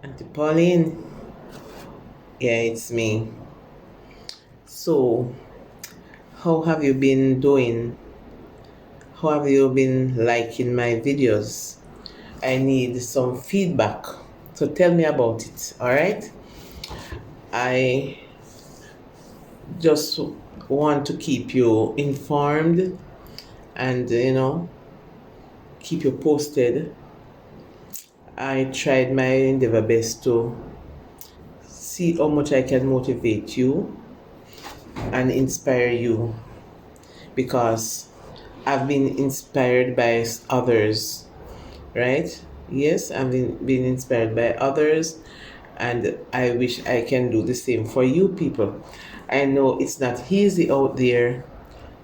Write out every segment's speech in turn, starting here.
Auntie Pauline, yeah, it's me. So, how have you been doing? How have you been liking my videos? I need some feedback. So, tell me about it, all right? I just want to keep you informed and, keep you posted. I tried my endeavor best to see how much I can motivate you and inspire you because I've been inspired by others, right? Yes, I've been inspired by others, and I wish I can do the same for you people. I know it's not easy out there,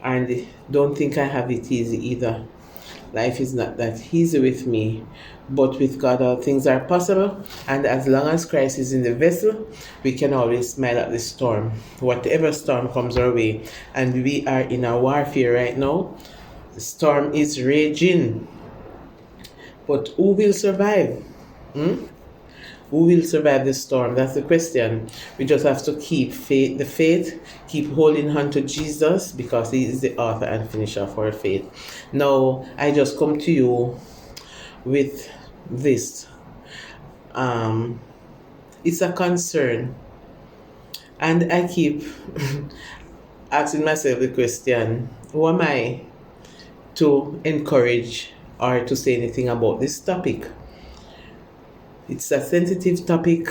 and don't think I have it easy either. Life is not that easy with me, but with God, all things are possible. And as long as Christ is in the vessel, we can always smile at the storm, whatever storm comes our way. And we are in a warfare right now. The storm is raging, but who will survive? Hmm? Who will survive the storm? That's the question. We just have to keep faith, keep holding on to Jesus because He is the author and finisher of our faith. Now, I just come to you with this. Um, it's a concern, and I keep asking myself the question: who am I to encourage or to say anything about this topic? It's a sensitive topic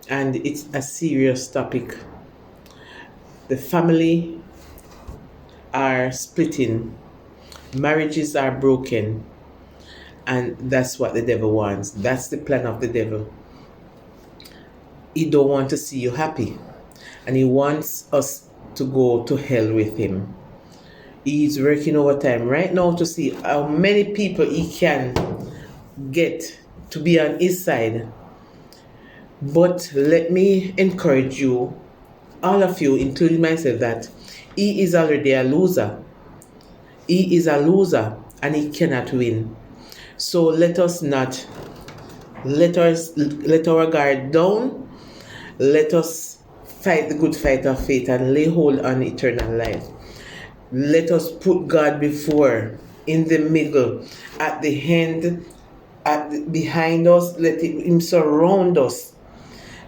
and it's a serious topic. The family are splitting, marriages are broken, and that's what the devil wants. That's the plan of the devil. He don't want to see you happy, and he wants us to go to hell with him. He's working overtime right now to see how many people he can get to be on his side. But let me encourage you, all of you, including myself, that he is already a loser. He is a loser and he cannot win. So let us not let our guard down. Let us fight the good fight of faith and lay hold on eternal life. Let us put God before, in the middle, at the end, behind us. Let him surround us,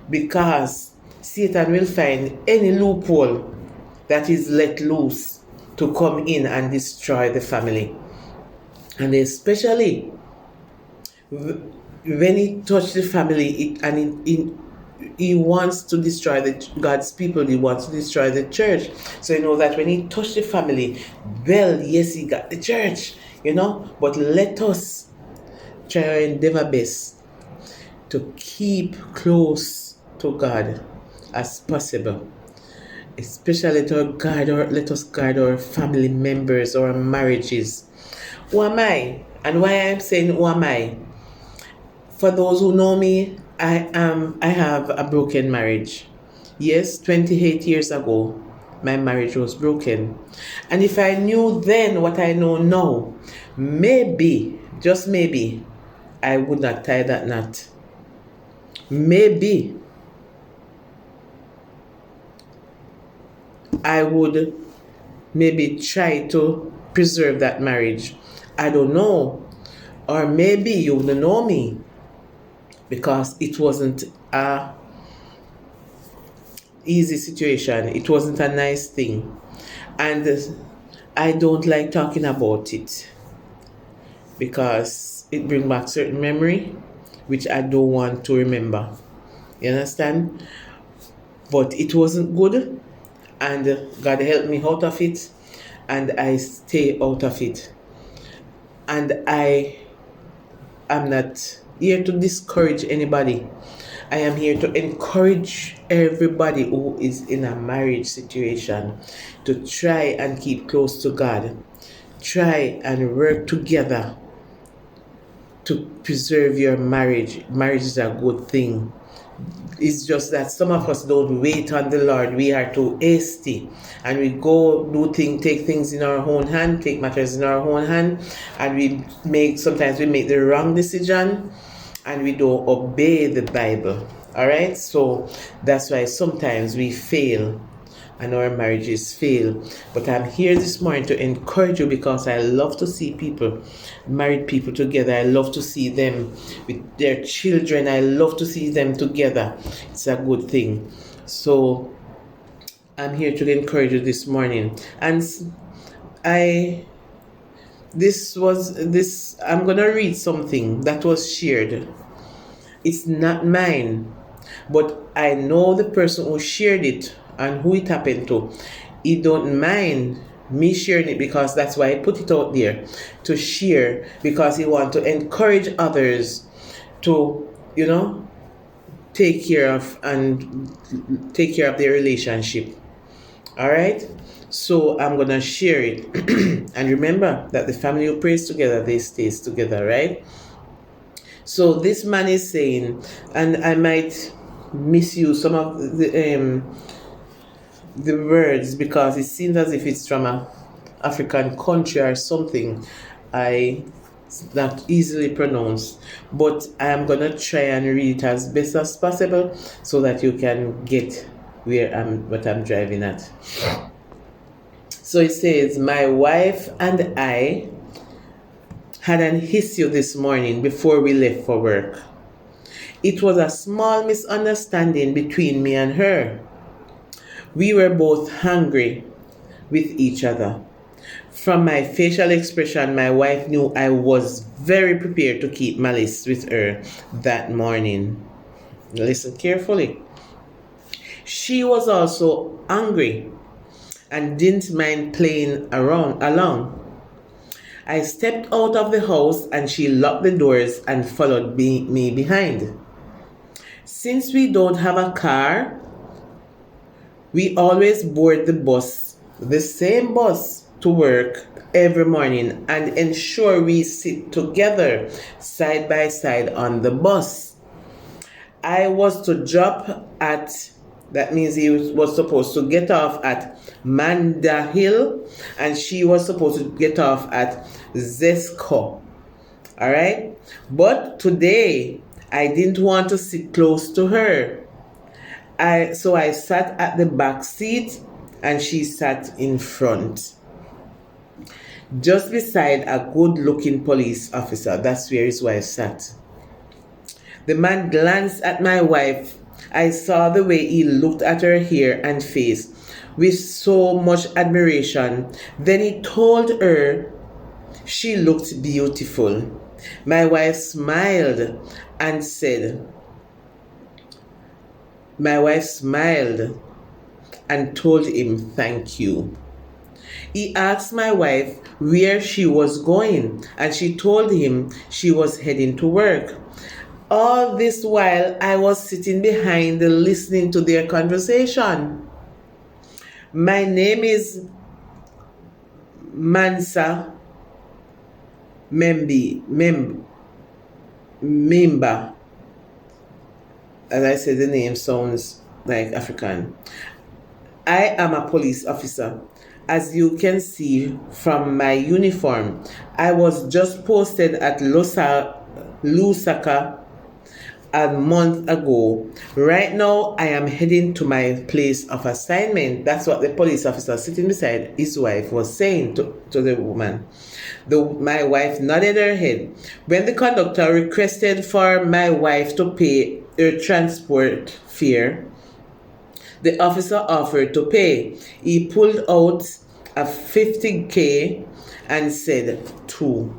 because Satan will find any loophole that is let loose to come in and destroy the family. And especially when he touched the family, he wants to destroy God's people. He wants to destroy the church. So you know that when he touched the family, well, yes, he got the church, But let us try our endeavor best to keep close to God as possible. Especially let us guard our family members, our marriages. Who am I? And why I'm saying who am I? For those who know me, I have a broken marriage. Yes, 28 years ago, my marriage was broken. And if I knew then what I know now, maybe, just maybe, I would not tie that knot. Maybe I would maybe try to preserve that marriage. I don't know. Or maybe you wouldn't know me because it wasn't a easy situation. It wasn't a nice thing. And I don't like talking about it because it brings back certain memory which I don't want to remember. You understand? But it wasn't good, and God helped me out of it, and I stay out of it. And I am not here to discourage anybody. I am here to encourage everybody who is in a marriage situation to try and keep close to God. Try and work together to preserve your marriage. Marriage is a good thing. It's just that some of us don't wait on the Lord. We are too hasty, and we go take things in our own hand, take matters in our own hand, and sometimes we make the wrong decision, and we don't obey the Bible. All right, so that's why sometimes we fail and our marriages fail. But I'm here this morning to encourage you, because I love to see people, married people, together. I love to see them with their children. I love to see them together. It's a good thing. So I'm here to encourage you this morning. And I'm gonna read something that was shared. It's not mine, but I know the person who shared it and who it happened to. He don't mind me sharing it, because that's why I put it out there to share, because he want to encourage others to, take care of their relationship. All right, so I'm gonna share it. And remember that the family who prays together, they stays together, right? So this man is saying, and I might misuse some of the words, because it seems as if it's from a African country or something. It's not easily pronounced, but I'm gonna try and read it as best as possible so that you can get what I'm driving at. So it says, my wife and I had an issue this morning before we left for work. It was a small misunderstanding between me and her. We were both hungry with each other. From my facial expression, my wife knew I was very prepared to keep malice with her that morning. Listen carefully. She was also angry and didn't mind playing along. I stepped out of the house and she locked the doors and followed me behind. Since we don't have a car, we always board the same bus to work every morning, and ensure we sit together side by side on the bus. I was to that means he was supposed to get off at Manda Hill, and she was supposed to get off at Zesco. All right? But today, I didn't want to sit close to her. So I sat at the back seat and she sat in front, just beside a good-looking police officer. That's where his wife sat. The man glanced at my wife. I saw the way he looked at her hair and face with so much admiration. Then he told her she looked beautiful. My wife smiled and told him thank you. He asked my wife where she was going, and she told him she was heading to work. All this while, I was sitting behind listening to their conversation. My name is Mansa Memba. As I said, the name sounds like African. I am a police officer. As you can see from my uniform, I was just posted at Lusaka a month ago. Right now, I am heading to my place of assignment. That's what the police officer sitting beside his wife was saying to the woman. My wife nodded her head. When the conductor requested for my wife to pay her transport fare, the officer offered to pay. He pulled out a 50K and said 2.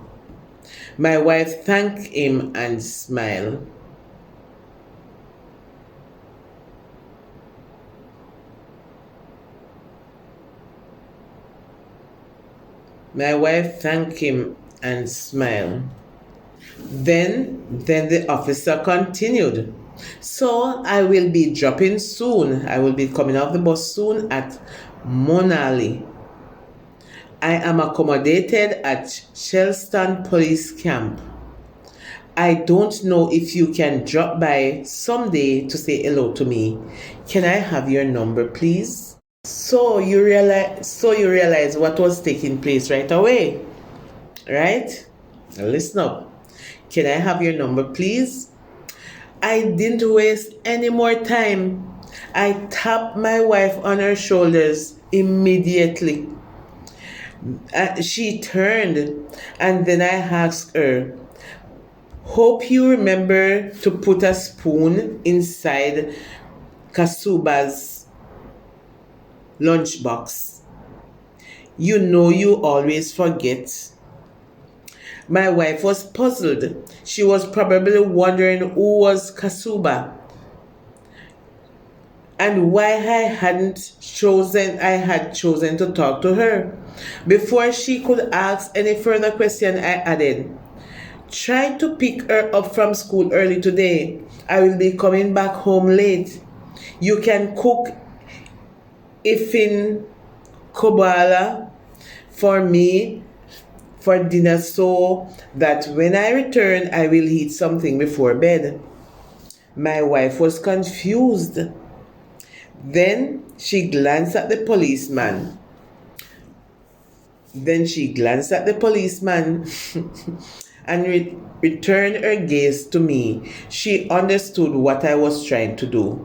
My wife thanked him and smiled. My wife thanked him and smiled. Then the officer continued. So I will be dropping soon. I will be coming off the bus soon at Monali. I am accommodated at Shelston Police Camp. I don't know if you can drop by someday to say hello to me. Can I have your number, please? So you realize what was taking place right away, right? Now listen up. Can I have your number, please? I didn't waste any more time. I tapped my wife on her shoulders immediately. She turned, and then I asked her, "Hope you remember to put a spoon inside Kasuba's lunchbox. You know you always forget." My wife was puzzled. She was probably wondering who was Kasuba and why I had chosen to talk to her. Before she could ask any further question, I added, "Try to pick her up from school early today. I will be coming back home late. You can cook ifin kobala for me for dinner so that when I return I will eat something before bed." My wife was confused. Then she glanced at the policeman. Then she glanced at the policeman and returned her gaze to me. She understood what I was trying to do.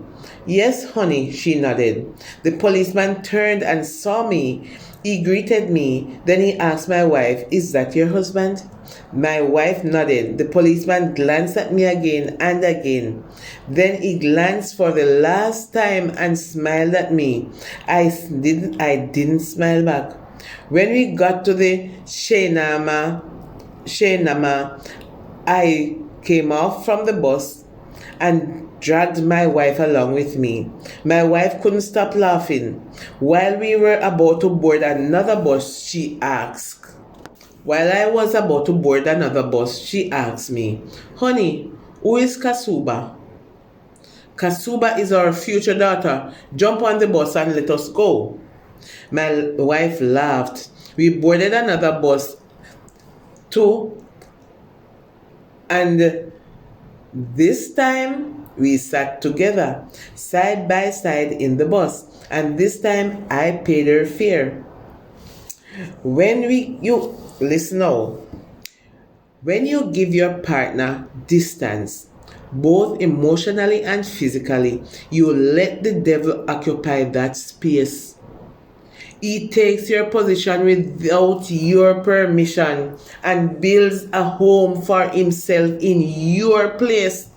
"Yes, honey," she nodded. The policeman turned and saw me. He greeted me. Then he asked my wife, "Is that your husband?" My wife nodded. The policeman glanced at me again and again. Then he glanced for the last time and smiled at me. I didn't smile back. When we got to the Shainama, I came off from the bus and dragged my wife along with me. My wife couldn't stop laughing. While we were about to board another bus, she asked, While I was about to board another bus, she asked me, "Honey, who is Kasuba?" "Kasuba is our future daughter. Jump on the bus and let us go." My wife laughed. We boarded another bus too, and this time we sat together, side by side in the bus, and this time I paid her fare. You listen now. When you give your partner distance, both emotionally and physically, you let the devil occupy that space. He takes your position without your permission and builds a home for himself in your place.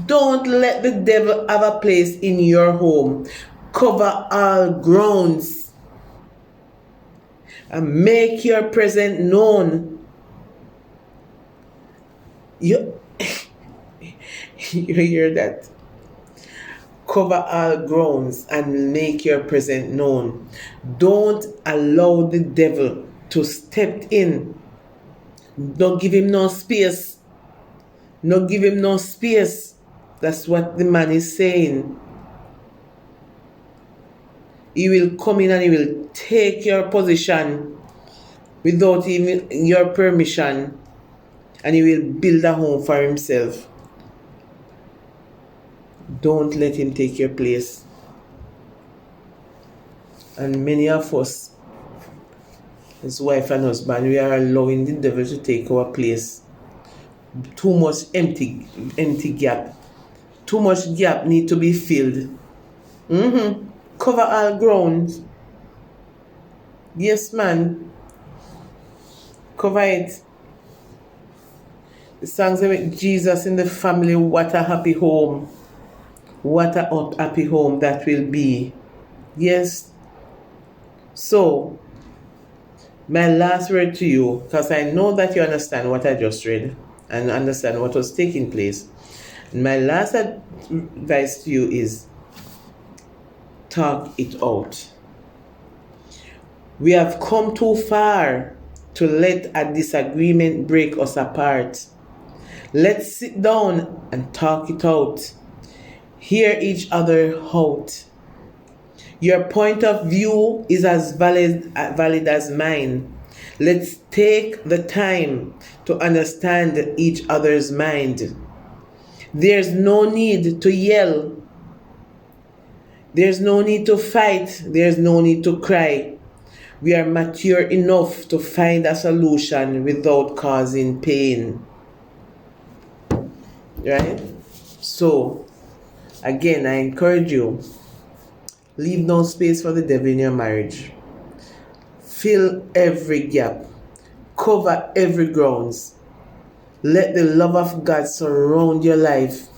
Don't let the devil have a place in your home. Cover all grounds and make your presence known. You, you hear that? Cover all grounds and make your presence known. Don't allow the devil to step in. Don't give him no space. Don't give him no space. That's what the man is saying. He will come in and he will take your position without even your permission, and he will build a home for himself. Don't let him take your place. And many of us, as wife and husband, we are allowing the devil to take our place. Too much empty gap. Too much gap need to be filled. Cover all ground. Yes, man. Cover it. The songs with Jesus in the family, what a happy home. What a happy home that will be. Yes. So, my last word to you, because I know that you understand what I just read and understand what was taking place. My last advice to you is talk it out. We have come too far to let a disagreement break us apart. Let's sit down and talk it out. Hear each other out. Your point of view is as valid as mine. Let's take the time to understand each other's mind. There's no need to yell. There's no need to fight. There's no need to cry. We are mature enough to find a solution without causing pain. Right? So, again, I encourage you, leave no space for the devil in your marriage. Fill every gap. Cover every grounds. Let the love of God surround your life,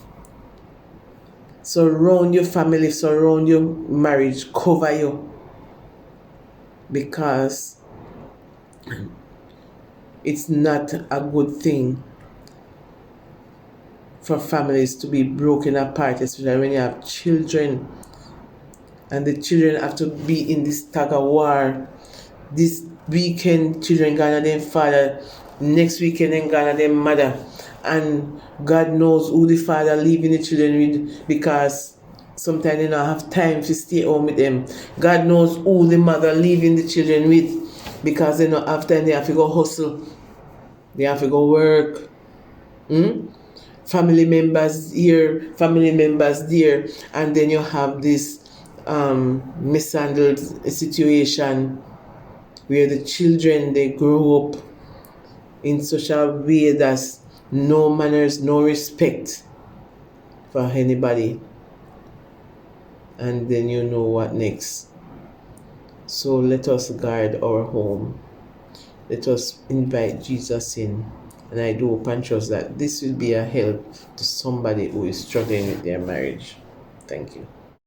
surround your family, surround your marriage, cover you. Because it's not a good thing for families to be broken apart, especially when you have children and the children have to be in this tug of war. This weekend, children gonna their father, next weekend, then gonna their mother, and God knows who the father leaving the children with, because sometimes they don't have time to stay home with them. God knows who the mother leaving the children with, because they don't have time. They have to go hustle, they have to go work. Family members here, family members there, and then you have this mishandled situation where the children, they grow up in such a way that's no manners, no respect for anybody, and then you know what next. So let us guard our home. Let us invite Jesus in. And I do hope and trust that this will be a help to somebody who is struggling with their marriage. Thank you.